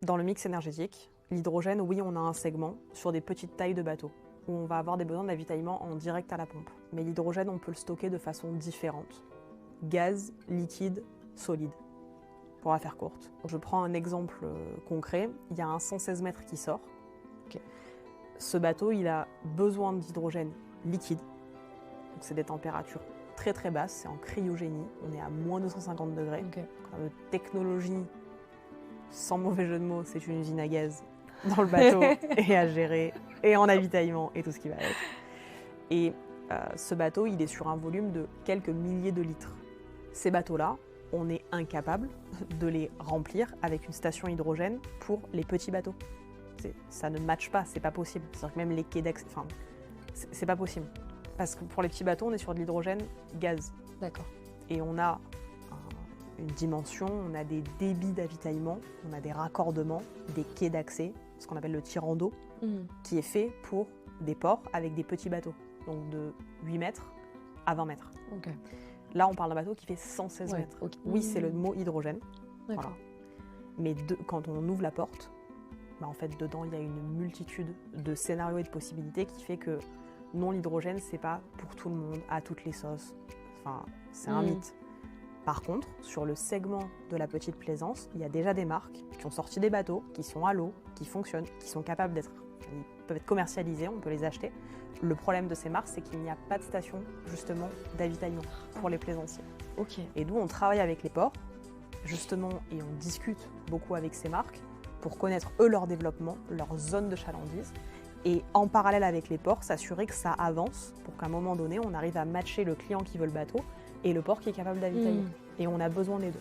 Dans le mix énergétique, l'hydrogène, oui, on a un segment sur des petites tailles de bateaux où on va avoir des besoins d'avitaillement en direct à la pompe. Mais l'hydrogène, on peut le stocker de façon différente. Gaz, liquide, solide. Pour la faire courte. Je prends un exemple concret. Il y a un 116 mètres qui sort. Okay. Ce bateau, il a besoin d'hydrogène liquide. Donc c'est des températures très très basses, c'est en cryogénie. On est à moins 250 degrés. Okay. Technologie, sans mauvais jeu de mots, c'est une usine à gaz dans le bateau et à gérer, et en avitaillement et tout ce qui va avec. Et ce bateau, il est sur un volume de quelques milliers de litres. Ces bateaux-là, on est incapable de les remplir avec une station hydrogène pour les petits bateaux. Ça ne matche pas, c'est pas possible. C'est-à-dire que même les quais d'accès, enfin, c'est pas possible. Parce que pour les petits bateaux, on est sur de l'hydrogène gaz. D'accord. Et on a une dimension, on a des débits d'avitaillement, on a des raccordements, des quais d'accès, ce qu'on appelle le tirant d'eau, qui est fait pour des ports avec des petits bateaux, donc de 8 mètres à 20 mètres. Okay. Là, on parle d'un bateau qui fait 116 mètres. Okay. Oui, c'est le mot hydrogène. D'accord. Voilà. Mais quand on ouvre la porte, en fait, dedans, il y a une multitude de scénarios et de possibilités qui fait que non, l'hydrogène, c'est pas pour tout le monde, à toutes les sauces. Enfin, c'est un mythe. Par contre, sur le segment de la petite plaisance, il y a déjà des marques qui ont sorti des bateaux, qui sont à l'eau, qui fonctionnent, qui sont capables d'être... Ils peuvent être commercialisés, on peut les acheter. Le problème de ces marques, c'est qu'il n'y a pas de station, justement, d'avitaillement pour les plaisanciers. Ok. Et d'où on travaille avec les ports, justement, et on discute beaucoup avec ces marques pour connaître, eux, leur développement, leur zone de chalandise, et en parallèle avec les ports, s'assurer que ça avance pour qu'à un moment donné, on arrive à matcher le client qui veut le bateau et le port qui est capable d'avitailler. Et on a besoin des deux.